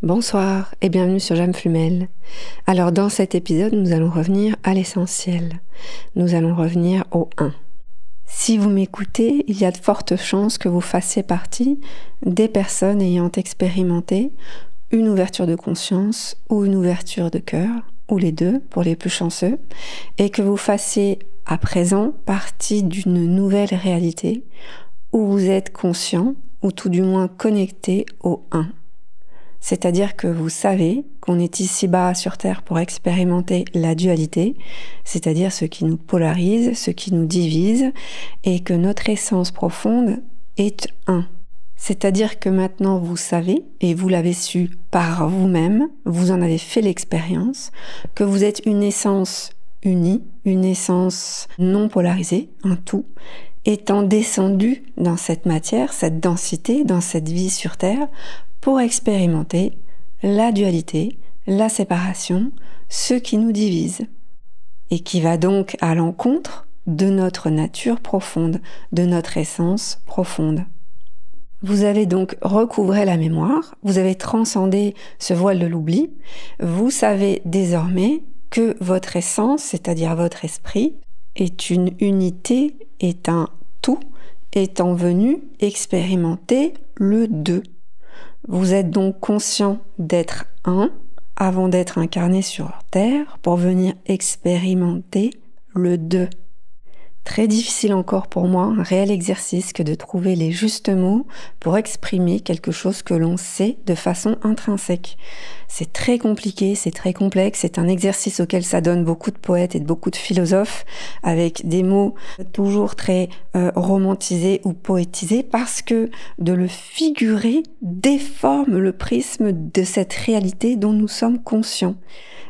Bonsoir et bienvenue sur Jam Flumel. Alors dans cet épisode, nous allons revenir à l'essentiel. Nous allons revenir au 1. Si vous m'écoutez, il y a de fortes chances que vous fassiez partie des personnes ayant expérimenté une ouverture de conscience ou une ouverture de cœur, ou les deux pour les plus chanceux, et que vous fassiez à présent partie d'une nouvelle réalité où vous êtes conscient ou tout du moins connecté au 1. C'est-à-dire que vous savez qu'on est ici-bas sur Terre pour expérimenter la dualité, c'est-à-dire ce qui nous polarise, ce qui nous divise, et que notre essence profonde est 1. C'est-à-dire que maintenant vous savez, et vous l'avez su par vous-même, vous en avez fait l'expérience, que vous êtes une essence unie, une essence non polarisée, un tout, étant descendu dans cette matière, cette densité, dans cette vie sur Terre, pour expérimenter la dualité, la séparation, ce qui nous divise, et qui va donc à l'encontre de notre nature profonde, de notre essence profonde. Vous avez donc recouvré la mémoire, vous avez transcendé ce voile de l'oubli, vous savez désormais que votre essence, c'est-à-dire votre esprit, est une unité, est un tout, étant venu expérimenter le 2. Vous êtes donc conscient d'être 1 avant d'être incarné sur Terre pour venir expérimenter le 2. Très difficile encore pour moi, un réel exercice que de trouver les justes mots pour exprimer quelque chose que l'on sait de façon intrinsèque. C'est très compliqué, c'est très complexe, c'est un exercice auquel s'adonnent beaucoup de poètes et de beaucoup de philosophes avec des mots toujours très romantisés ou poétisés parce que de le figurer déforme le prisme de cette réalité dont nous sommes conscients.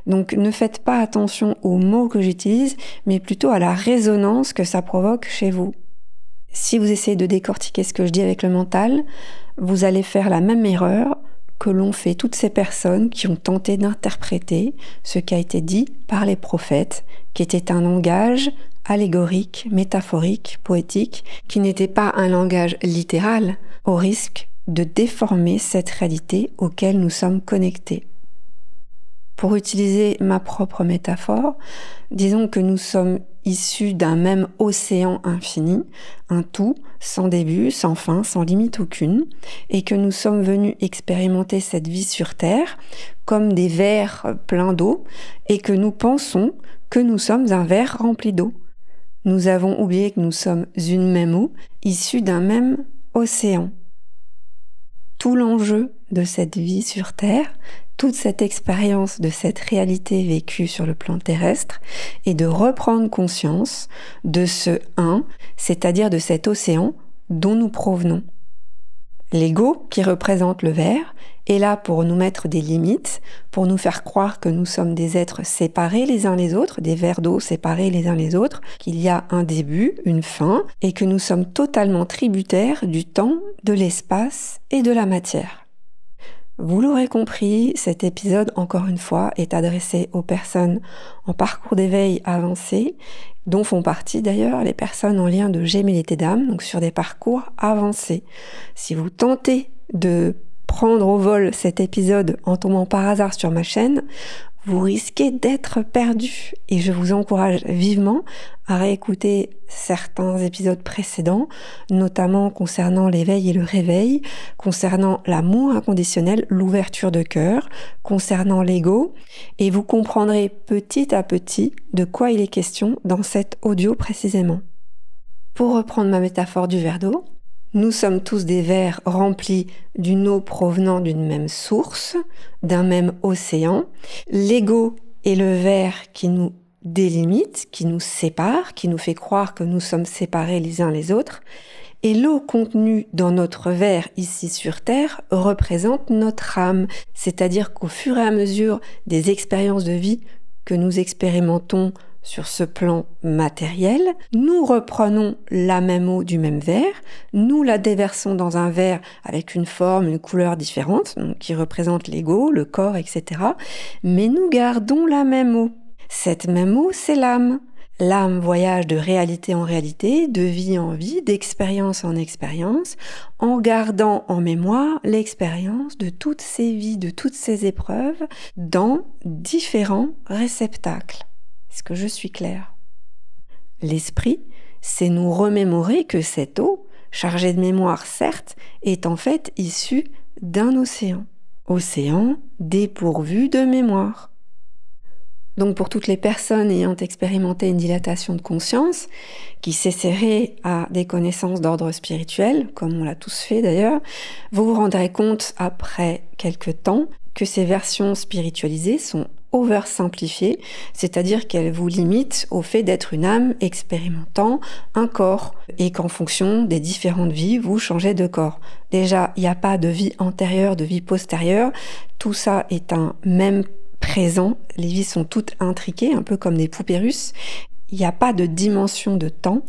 Donc ne faites pas attention aux mots que j'utilise, mais plutôt à la résonance que ça provoque chez vous. Si vous essayez de décortiquer ce que je dis avec le mental, vous allez faire la même erreur que l'ont fait toutes ces personnes qui ont tenté d'interpréter ce qui a été dit par les prophètes, qui était un langage allégorique, métaphorique, poétique, qui n'était pas un langage littéral, au risque de déformer cette réalité auquel nous sommes connectés. Pour utiliser ma propre métaphore, disons que nous sommes issus d'un même océan infini, un tout, sans début, sans fin, sans limite aucune, et que nous sommes venus expérimenter cette vie sur Terre comme des verres pleins d'eau, et que nous pensons que nous sommes un verre rempli d'eau. Nous avons oublié que nous sommes une même eau, issue d'un même océan. Tout l'enjeu de cette vie sur Terre, toute cette expérience de cette réalité vécue sur le plan terrestre est de reprendre conscience de ce 1, c'est-à-dire de cet océan dont nous provenons. L'ego, qui représente le verre, est là pour nous mettre des limites, pour nous faire croire que nous sommes des êtres séparés les uns les autres, des verres d'eau séparés les uns les autres, qu'il y a un début, une fin, et que nous sommes totalement tributaires du temps, de l'espace et de la matière. Vous l'aurez compris, cet épisode, encore une fois, est adressé aux personnes en parcours d'éveil avancé, dont font partie d'ailleurs les personnes en lien de gémellité d'âme, donc sur des parcours avancés. Si vous tentez de prendre au vol cet épisode en tombant par hasard sur ma chaîne, vous risquez d'être perdu et je vous encourage vivement à réécouter certains épisodes précédents, notamment concernant l'éveil et le réveil, concernant l'amour inconditionnel, l'ouverture de cœur, concernant l'ego, et vous comprendrez petit à petit de quoi il est question dans cet audio précisément. Pour reprendre ma métaphore du verre d'eau, nous sommes tous des verres remplis d'une eau provenant d'une même source, d'un même océan. L'ego est le verre qui nous délimite, qui nous sépare, qui nous fait croire que nous sommes séparés les uns les autres. Et l'eau contenue dans notre verre ici sur Terre représente notre âme, c'est-à-dire qu'au fur et à mesure des expériences de vie que nous expérimentons sur ce plan matériel, nous reprenons la même eau du même verre, nous la déversons dans un verre avec une forme, une couleur différente, donc qui représente l'ego, le corps, etc. Mais nous gardons la même eau. Cette même eau, c'est l'âme. L'âme voyage de réalité en réalité, de vie en vie, d'expérience en expérience, en gardant en mémoire l'expérience de toutes ces vies, de toutes ces épreuves, dans différents réceptacles. Est-ce que je suis claire? L'esprit, c'est nous remémorer que cette eau, chargée de mémoire certes, est en fait issue d'un océan. Océan dépourvu de mémoire. Donc pour toutes les personnes ayant expérimenté une dilatation de conscience, qui s'essaieraient à des connaissances d'ordre spirituel, comme on l'a tous fait d'ailleurs, vous vous rendrez compte après quelques temps que ces versions spiritualisées sont oversimplifiées, c'est-à-dire qu'elles vous limitent au fait d'être une âme expérimentant un corps et qu'en fonction des différentes vies, vous changez de corps. Déjà, il n'y a pas de vie antérieure, de vie postérieure, tout ça est un même présent, les vies sont toutes intriquées, un peu comme des poupées russes. Il n'y a pas de dimension de temps.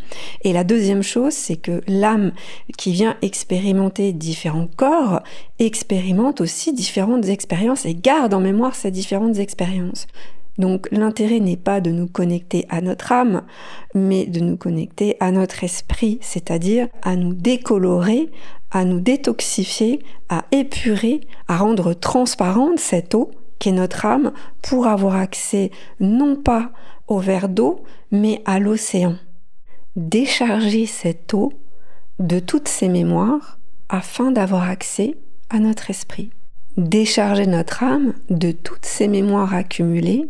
Et la deuxième chose, c'est que l'âme qui vient expérimenter différents corps expérimente aussi différentes expériences et garde en mémoire ces différentes expériences. Donc l'intérêt n'est pas de nous connecter à notre âme, mais de nous connecter à notre esprit, c'est-à-dire à nous décolorer, à nous détoxifier, à épurer, à rendre transparente cette eau qu'est notre âme pour avoir accès non pas au verre d'eau, mais à l'océan. Décharger cette eau de toutes ses mémoires afin d'avoir accès à notre esprit. Décharger notre âme de toutes ses mémoires accumulées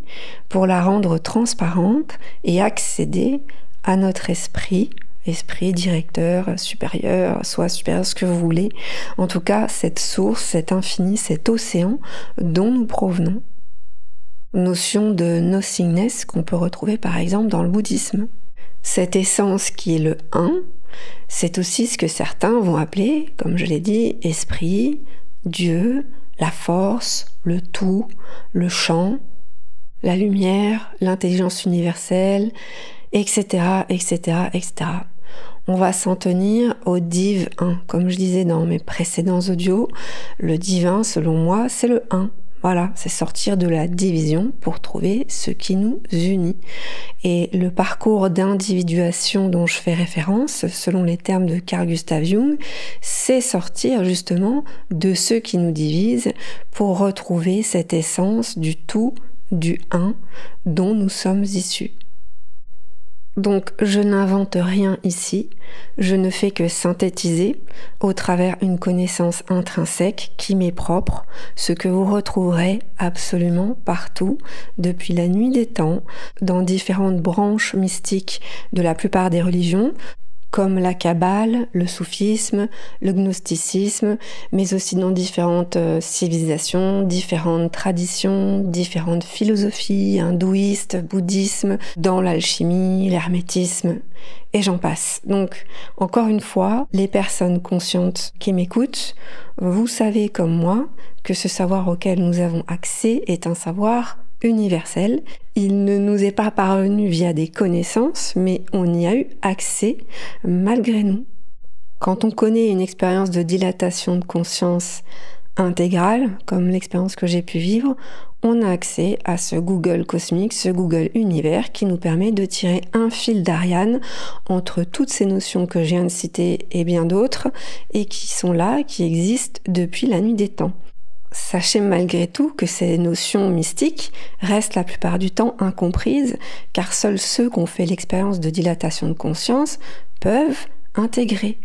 pour la rendre transparente et accéder à notre esprit, esprit directeur, supérieur, soit supérieur, ce que vous voulez. En tout cas, cette source, cet infini, cet océan dont nous provenons. Notion de nothingness qu'on peut retrouver par exemple dans le bouddhisme. Cette essence qui est le un, c'est aussi ce que certains vont appeler, comme je l'ai dit, esprit, Dieu, la force, le tout, le champ, la lumière, l'intelligence universelle, etc., etc., etc. On va s'en tenir au Div 1. Comme je disais dans mes précédents audios, le divin, selon moi, c'est le 1. Voilà, c'est sortir de la division pour trouver ce qui nous unit. Et le parcours d'individuation dont je fais référence, selon les termes de Carl Gustav Jung, c'est sortir justement de ce qui nous divise pour retrouver cette essence du tout, du un, dont nous sommes issus. Donc je n'invente rien ici, je ne fais que synthétiser au travers une connaissance intrinsèque qui m'est propre, ce que vous retrouverez absolument partout depuis la nuit des temps, dans différentes branches mystiques de la plupart des religions, comme la Kabbale, le soufisme, le gnosticisme, mais aussi dans différentes civilisations, différentes traditions, différentes philosophies, hindouistes, bouddhisme, dans l'alchimie, l'hermétisme, et j'en passe. Donc, encore une fois, les personnes conscientes qui m'écoutent, vous savez comme moi que ce savoir auquel nous avons accès est un savoir universel. Il ne nous est pas parvenu via des connaissances, mais on y a eu accès malgré nous. Quand on connaît une expérience de dilatation de conscience intégrale, comme l'expérience que j'ai pu vivre, on a accès à ce Google cosmique, ce Google univers qui nous permet de tirer un fil d'Ariane entre toutes ces notions que je viens de citer et bien d'autres, et qui sont là, qui existent depuis la nuit des temps. Sachez malgré tout que ces notions mystiques restent la plupart du temps incomprises, car seuls ceux qui ont fait l'expérience de dilatation de conscience peuvent intégrer.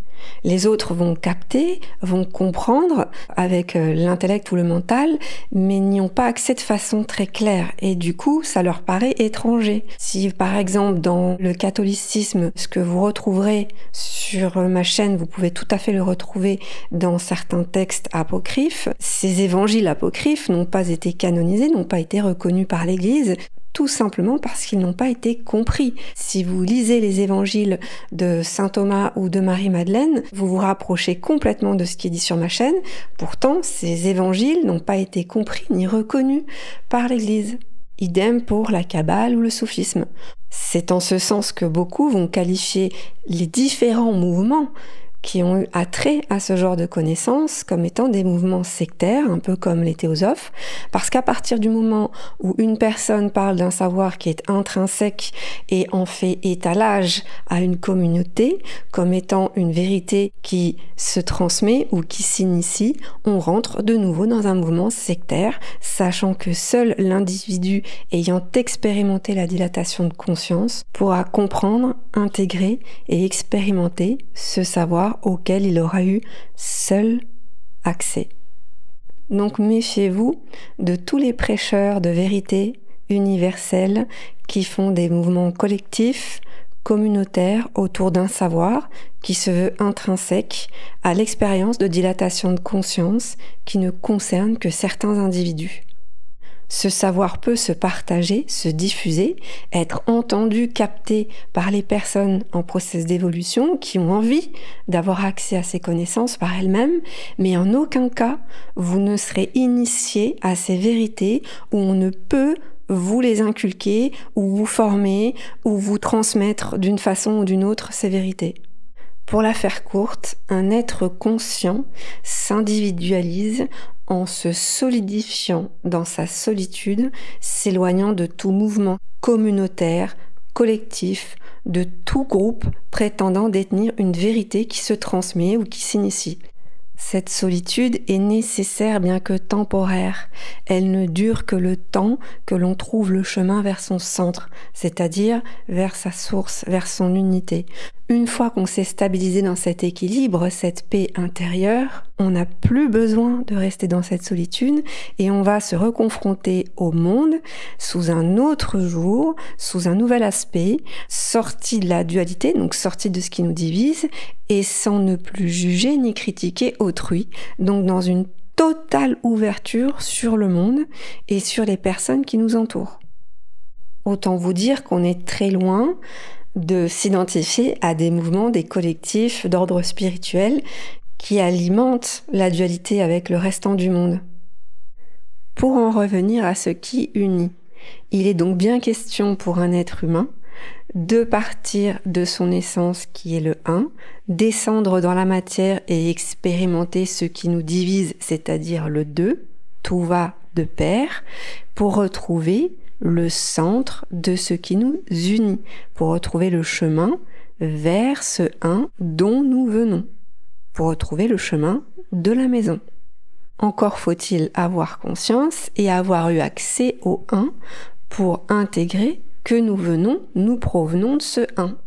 Les autres vont capter, vont comprendre avec l'intellect ou le mental, mais n'y ont pas accès de façon très claire. Et du coup, ça leur paraît étranger. Si par exemple dans le catholicisme, ce que vous retrouverez sur ma chaîne, vous pouvez tout à fait le retrouver dans certains textes apocryphes, ces évangiles apocryphes n'ont pas été canonisés, n'ont pas été reconnus par l'Église, tout simplement parce qu'ils n'ont pas été compris. Si vous lisez les évangiles de saint Thomas ou de Marie-Madeleine, vous vous rapprochez complètement de ce qui est dit sur ma chaîne. Pourtant, ces évangiles n'ont pas été compris ni reconnus par l'Église. Idem pour la Kabbale ou le soufisme. C'est en ce sens que beaucoup vont qualifier les différents mouvements qui ont eu attrait à ce genre de connaissances comme étant des mouvements sectaires, un peu comme les théosophes, parce qu'à partir du moment où une personne parle d'un savoir qui est intrinsèque et en fait étalage à une communauté comme étant une vérité qui se transmet ou qui s'initie, on rentre de nouveau dans un mouvement sectaire, sachant que seul l'individu ayant expérimenté la dilatation de conscience pourra comprendre, intégrer et expérimenter ce savoir auquel il aura eu seul accès. Donc méfiez-vous de tous les prêcheurs de vérité universelle qui font des mouvements collectifs, communautaires autour d'un savoir qui se veut intrinsèque à l'expérience de dilatation de conscience qui ne concerne que certains individus. Ce savoir peut se partager, se diffuser, être entendu, capté par les personnes en process d'évolution qui ont envie d'avoir accès à ces connaissances par elles-mêmes, mais en aucun cas vous ne serez initié à ces vérités où on ne peut vous les inculquer ou vous former ou vous transmettre d'une façon ou d'une autre ces vérités. Pour la faire courte, un être conscient s'individualise en se solidifiant dans sa solitude, s'éloignant de tout mouvement communautaire, collectif, de tout groupe prétendant détenir une vérité qui se transmet ou qui s'initie. Cette solitude est nécessaire bien que temporaire. Elle ne dure que le temps que l'on trouve le chemin vers son centre, c'est-à-dire vers sa source, vers son unité. Une fois qu'on s'est stabilisé dans cet équilibre, cette paix intérieure, on n'a plus besoin de rester dans cette solitude et on va se reconfronter au monde sous un autre jour, sous un nouvel aspect, sorti de la dualité, donc sorti de ce qui nous divise et sans ne plus juger ni critiquer autrui, donc dans une totale ouverture sur le monde et sur les personnes qui nous entourent. Autant vous dire qu'on est très loin de s'identifier à des mouvements, des collectifs d'ordre spirituel qui alimentent la dualité avec le restant du monde. Pour en revenir à ce qui unit, il est donc bien question pour un être humain de partir de son essence qui est le un, descendre dans la matière et expérimenter ce qui nous divise, c'est-à-dire le deux, tout va de pair, pour retrouver le centre de ce qui nous unit, pour retrouver le chemin vers ce un dont nous venons, pour retrouver le chemin de la maison. Encore faut-il avoir conscience et avoir eu accès au un pour intégrer que nous provenons de ce un.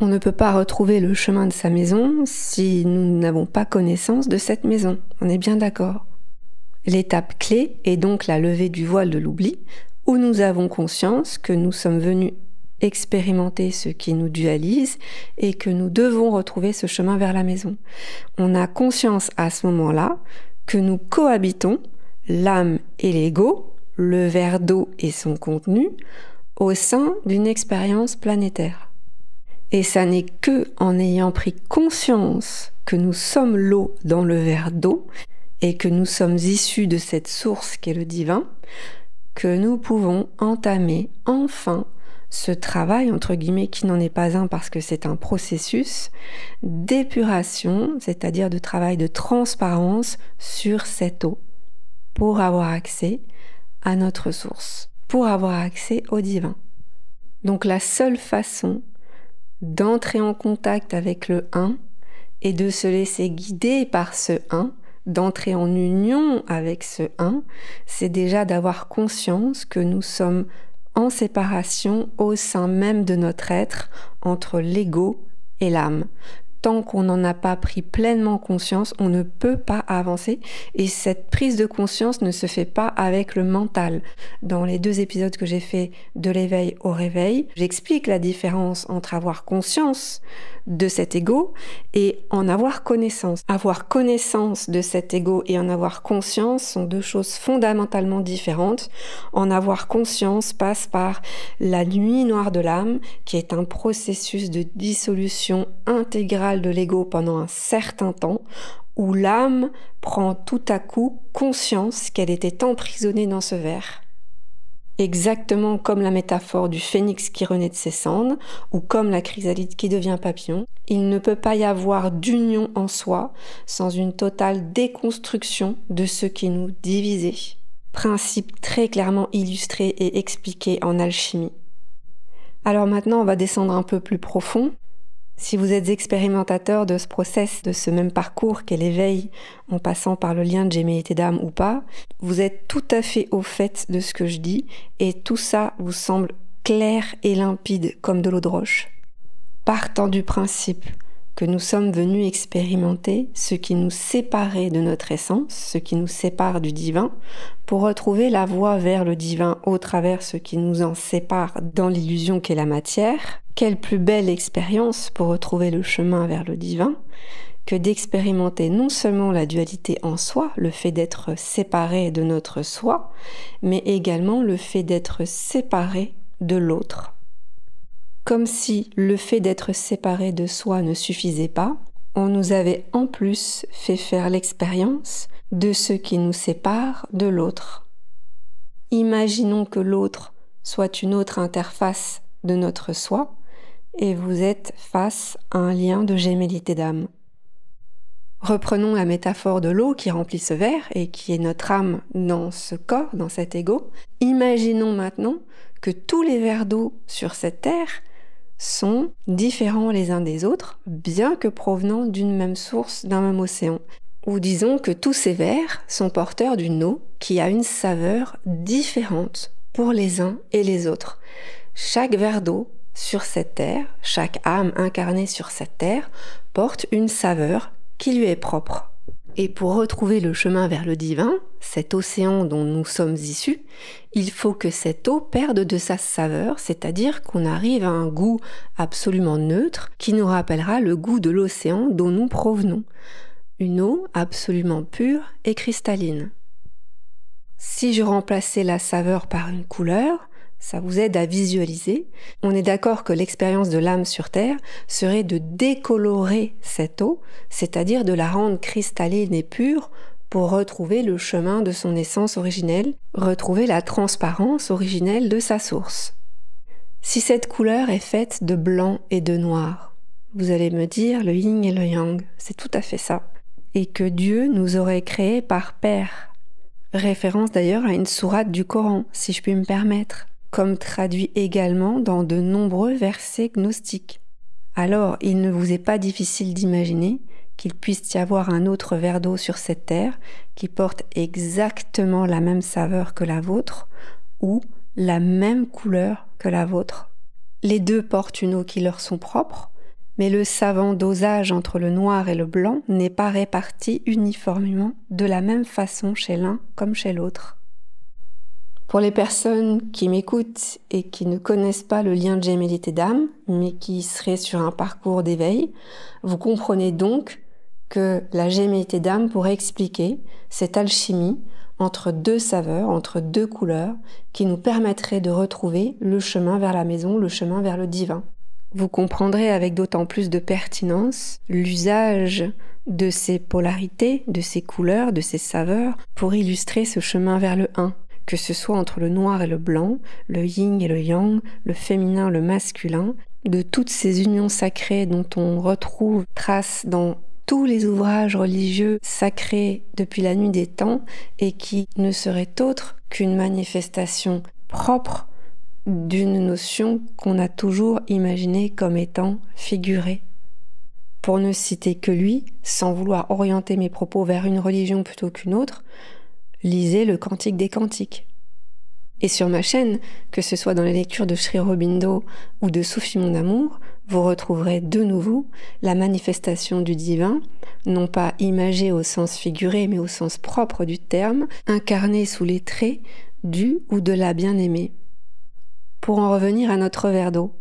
On ne peut pas retrouver le chemin de sa maison si nous n'avons pas connaissance de cette maison, on est bien d'accord. L'étape clé est donc la levée du voile de l'oubli, où nous avons conscience que nous sommes venus expérimenter ce qui nous dualise et que nous devons retrouver ce chemin vers la maison. On a conscience à ce moment-là que nous cohabitons, l'âme et l'ego, le verre d'eau et son contenu, au sein d'une expérience planétaire. Et ça n'est que en ayant pris conscience que nous sommes l'eau dans le verre d'eau et que nous sommes issus de cette source qu'est le divin, que nous pouvons entamer enfin ce travail, entre guillemets, qui n'en est pas un parce que c'est un processus d'épuration, c'est-à-dire de travail de transparence sur cette eau, pour avoir accès à notre source, pour avoir accès au divin. Donc la seule façon d'entrer en contact avec le un et de se laisser guider par ce un, d'entrer en union avec ce un, c'est déjà d'avoir conscience que nous sommes en séparation au sein même de notre être entre l'ego et l'âme. Tant qu'on n'en a pas pris pleinement conscience, on ne peut pas avancer et cette prise de conscience ne se fait pas avec le mental. Dans les 2 épisodes que j'ai fait de l'éveil au réveil, j'explique la différence entre avoir conscience de cet ego et en avoir connaissance. Avoir connaissance de cet ego et en avoir conscience sont 2 choses fondamentalement différentes. En avoir conscience passe par la nuit noire de l'âme, qui est un processus de dissolution intégrale de l'ego pendant un certain temps, où l'âme prend tout à coup conscience qu'elle était emprisonnée dans ce verre. Exactement comme la métaphore du phénix qui renaît de ses cendres, ou comme la chrysalide qui devient papillon, il ne peut pas y avoir d'union en soi sans une totale déconstruction de ce qui nous divisait. Principe très clairement illustré et expliqué en alchimie. Alors maintenant, on va descendre un peu plus profond. Si vous êtes expérimentateur de ce process, de ce même parcours qu'est l'éveil, en passant par le lien de géméité d'âme ou pas, vous êtes tout à fait au fait de ce que je dis, et tout ça vous semble clair et limpide comme de l'eau de roche. Partant du principe que nous sommes venus expérimenter ce qui nous séparait de notre essence, ce qui nous sépare du divin, pour retrouver la voie vers le divin au travers ce qui nous en sépare dans l'illusion qu'est la matière, quelle plus belle expérience pour retrouver le chemin vers le divin que d'expérimenter non seulement la dualité en soi, le fait d'être séparé de notre soi, mais également le fait d'être séparé de l'autre. Comme si le fait d'être séparé de soi ne suffisait pas, on nous avait en plus fait faire l'expérience de ce qui nous sépare de l'autre. Imaginons que l'autre soit une autre interface de notre soi, et vous êtes face à un lien de gémellité d'âme. Reprenons la métaphore de l'eau qui remplit ce verre et qui est notre âme dans ce corps, dans cet ego. Imaginons maintenant que tous les verres d'eau sur cette terre sont différents les uns des autres, bien que provenant d'une même source, d'un même océan. Ou disons que tous ces verres sont porteurs d'une eau qui a une saveur différente pour les uns et les autres. Chaque verre d'eau sur cette terre, chaque âme incarnée sur cette terre, porte une saveur qui lui est propre. Et pour retrouver le chemin vers le divin, cet océan dont nous sommes issus, il faut que cette eau perde de sa saveur, c'est-à-dire qu'on arrive à un goût absolument neutre qui nous rappellera le goût de l'océan dont nous provenons. Une eau absolument pure et cristalline. Si je remplaçais la saveur par une couleur, ça vous aide à visualiser. On est d'accord que l'expérience de l'âme sur Terre serait de décolorer cette eau, c'est-à-dire de la rendre cristalline et pure pour retrouver le chemin de son essence originelle, retrouver la transparence originelle de sa source. Si cette couleur est faite de blanc et de noir, vous allez me dire le yin et le yang, c'est tout à fait ça. Et que Dieu nous aurait créés par paires. Référence d'ailleurs à une sourate du Coran, si je puis me permettre, comme traduit également dans de nombreux versets gnostiques. Alors, il ne vous est pas difficile d'imaginer qu'il puisse y avoir un autre verre d'eau sur cette terre qui porte exactement la même saveur que la vôtre ou la même couleur que la vôtre. Les deux portent une eau qui leur sont propres, mais le savant dosage entre le noir et le blanc n'est pas réparti uniformément de la même façon chez l'un comme chez l'autre. Pour les personnes qui m'écoutent et qui ne connaissent pas le lien de gémellité d'âme, mais qui seraient sur un parcours d'éveil, vous comprenez donc que la gémellité d'âme pourrait expliquer cette alchimie entre deux saveurs, entre deux couleurs, qui nous permettrait de retrouver le chemin vers la maison, le chemin vers le divin. Vous comprendrez avec d'autant plus de pertinence l'usage de ces polarités, de ces couleurs, de ces saveurs pour illustrer ce chemin vers le un, que ce soit entre le noir et le blanc, le yin et le yang, le féminin, le masculin, de toutes ces unions sacrées dont on retrouve trace dans tous les ouvrages religieux sacrés depuis la nuit des temps et qui ne seraient autres qu'une manifestation propre d'une notion qu'on a toujours imaginée comme étant figurée. Pour ne citer que lui, sans vouloir orienter mes propos vers une religion plutôt qu'une autre, lisez le Cantique des Cantiques. Et sur ma chaîne, que ce soit dans les lectures de Sri Aurobindo ou de Soufi Mon Amour, vous retrouverez de nouveau la manifestation du divin, non pas imagée au sens figuré, mais au sens propre du terme, incarnée sous les traits du ou de la bien-aimée. Pour en revenir à notre verre d'eau,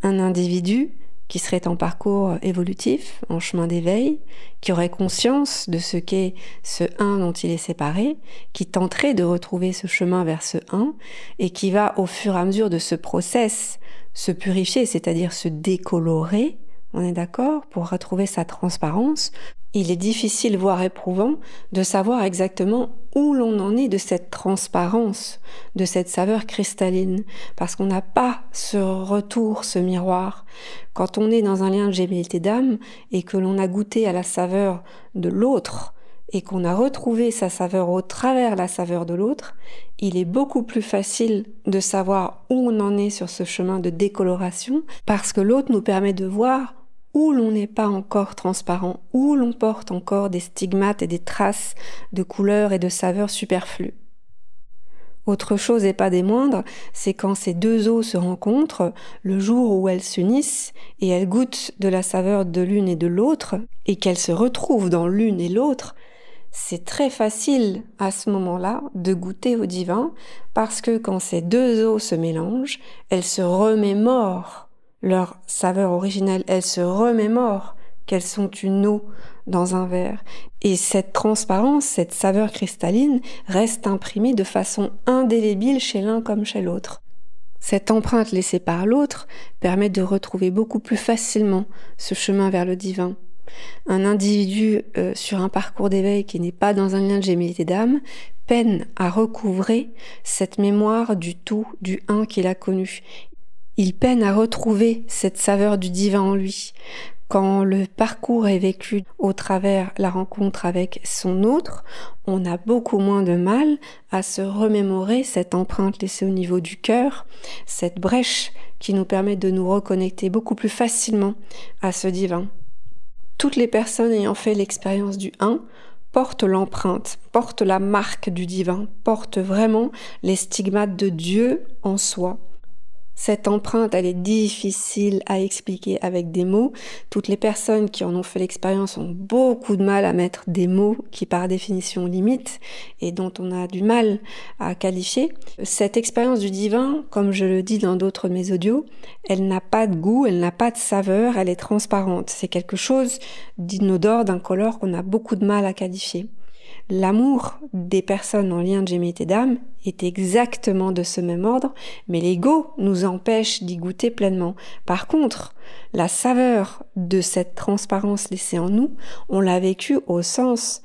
un individu qui serait en parcours évolutif, en chemin d'éveil, qui aurait conscience de ce qu'est ce un dont il est séparé, qui tenterait de retrouver ce chemin vers ce un, et qui va au fur et à mesure de ce process se purifier, c'est-à-dire se décolorer, on est d'accord, pour retrouver sa transparence, il est difficile, voire éprouvant, de savoir exactement où l'on en est de cette transparence, de cette saveur cristalline, parce qu'on n'a pas ce retour, ce miroir. Quand on est dans un lien de gémellité d'âme et que l'on a goûté à la saveur de l'autre, et qu'on a retrouvé sa saveur au travers la saveur de l'autre, il est beaucoup plus facile de savoir où on en est sur ce chemin de décoloration, parce que l'autre nous permet de voir où l'on n'est pas encore transparent, où l'on porte encore des stigmates et des traces de couleurs et de saveurs superflues. Autre chose et pas des moindres, c'est quand ces deux eaux se rencontrent, le jour où elles s'unissent et elles goûtent de la saveur de l'une et de l'autre, et qu'elles se retrouvent dans l'une et l'autre, c'est très facile à ce moment-là de goûter au divin, parce que quand ces deux eaux se mélangent, elles se remémorent leur saveur originelle, elles se remémorent qu'elles sont une eau dans un verre. Et cette transparence, cette saveur cristalline reste imprimée de façon indélébile chez l'un comme chez l'autre. Cette empreinte laissée par l'autre permet de retrouver beaucoup plus facilement ce chemin vers le divin. Un individu sur un parcours d'éveil qui n'est pas dans un lien de gémellité d'âme peine à recouvrer cette mémoire du tout, du un qu'il a connu. Il peine à retrouver cette saveur du divin en lui. Quand le parcours est vécu au travers la rencontre avec son autre, on a beaucoup moins de mal à se remémorer cette empreinte laissée au niveau du cœur, cette brèche qui nous permet de nous reconnecter beaucoup plus facilement à ce divin. Toutes les personnes ayant fait l'expérience du un portent l'empreinte, portent la marque du divin, portent vraiment les stigmates de Dieu en soi. Cette empreinte, elle est difficile à expliquer avec des mots. Toutes les personnes qui en ont fait l'expérience ont beaucoup de mal à mettre des mots qui par définition limitent et dont on a du mal à qualifier. Cette expérience du divin, comme je le dis dans d'autres de mes audios, elle n'a pas de goût, elle n'a pas de saveur, elle est transparente. C'est quelque chose d'inodore, d'incolore qu'on a beaucoup de mal à qualifier. L'amour des personnes en lien de gémellité d'âme est exactement de ce même ordre, mais l'ego nous empêche d'y goûter pleinement. Par contre, la saveur de cette transparence laissée en nous, on l'a vécue au sens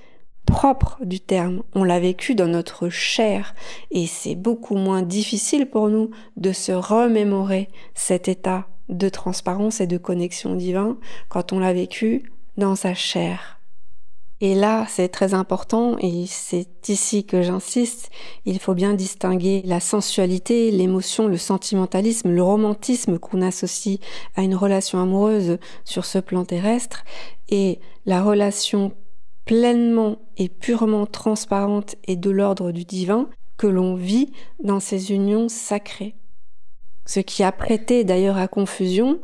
propre du terme, on l'a vécu dans notre chair, et c'est beaucoup moins difficile pour nous de se remémorer cet état de transparence et de connexion divine quand on l'a vécu dans sa chair. Et là, c'est très important, et c'est ici que j'insiste, il faut bien distinguer la sensualité, l'émotion, le sentimentalisme, le romantisme qu'on associe à une relation amoureuse sur ce plan terrestre, et la relation pleinement et purement transparente et de l'ordre du divin que l'on vit dans ces unions sacrées. Ce qui a prêté d'ailleurs à confusion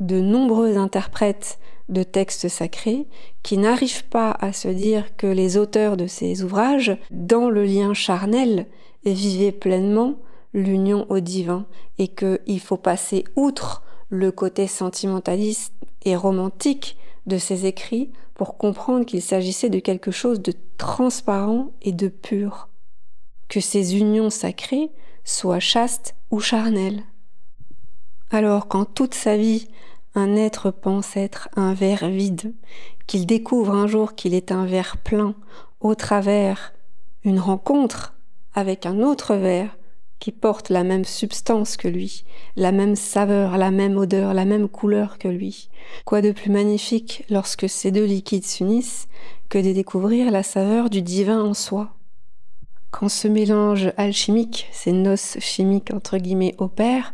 de nombreux interprètes de textes sacrés qui n'arrivent pas à se dire que les auteurs de ces ouvrages, dans le lien charnel, vivaient pleinement l'union au divin et qu'il faut passer outre le côté sentimentaliste et romantique de ces écrits pour comprendre qu'il s'agissait de quelque chose de transparent et de pur, que ces unions sacrées soient chastes ou charnelles. Alors quand toute sa vie un être pense être un verre vide, qu'il découvre un jour qu'il est un verre plein au travers une rencontre avec un autre verre qui porte la même substance que lui, la même saveur, la même odeur, la même couleur que lui. Quoi de plus magnifique lorsque ces deux liquides s'unissent que de découvrir la saveur du divin en soi. Quand ce mélange alchimique, ces noces chimiques entre guillemets opèrent,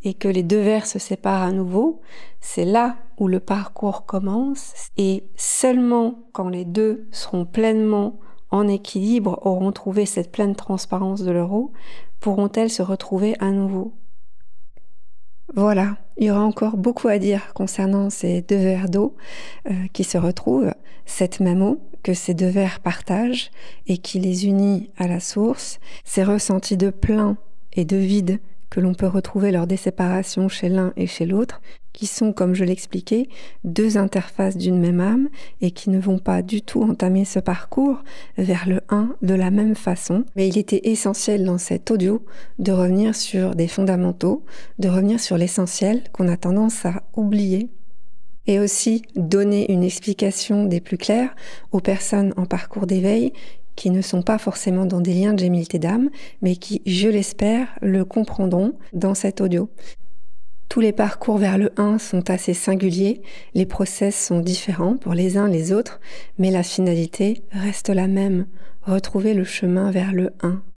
et que les deux verres se séparent à nouveau, c'est là où le parcours commence, et seulement quand les deux seront pleinement en équilibre, auront trouvé cette pleine transparence de leur eau, pourront-elles se retrouver à nouveau. Voilà, il y aura encore beaucoup à dire concernant ces deux verres d'eau qui se retrouvent, cette même eau que ces deux verres partagent et qui les unit à la source, ces ressentis de plein et de vide que l'on peut retrouver lors des séparations chez l'un et chez l'autre, qui sont, comme je l'expliquais, deux interfaces d'une même âme et qui ne vont pas du tout entamer ce parcours vers le un de la même façon. Mais il était essentiel dans cet audio de revenir sur des fondamentaux, de revenir sur l'essentiel qu'on a tendance à oublier. et aussi donner une explication des plus claires aux personnes en parcours d'éveil qui ne sont pas forcément dans des liens de gémilité d'âme, mais qui, je l'espère, le comprendront dans cet audio. Tous les parcours vers le 1 sont assez singuliers, les process sont différents pour les uns les autres, mais la finalité reste la même, retrouver le chemin vers le 1.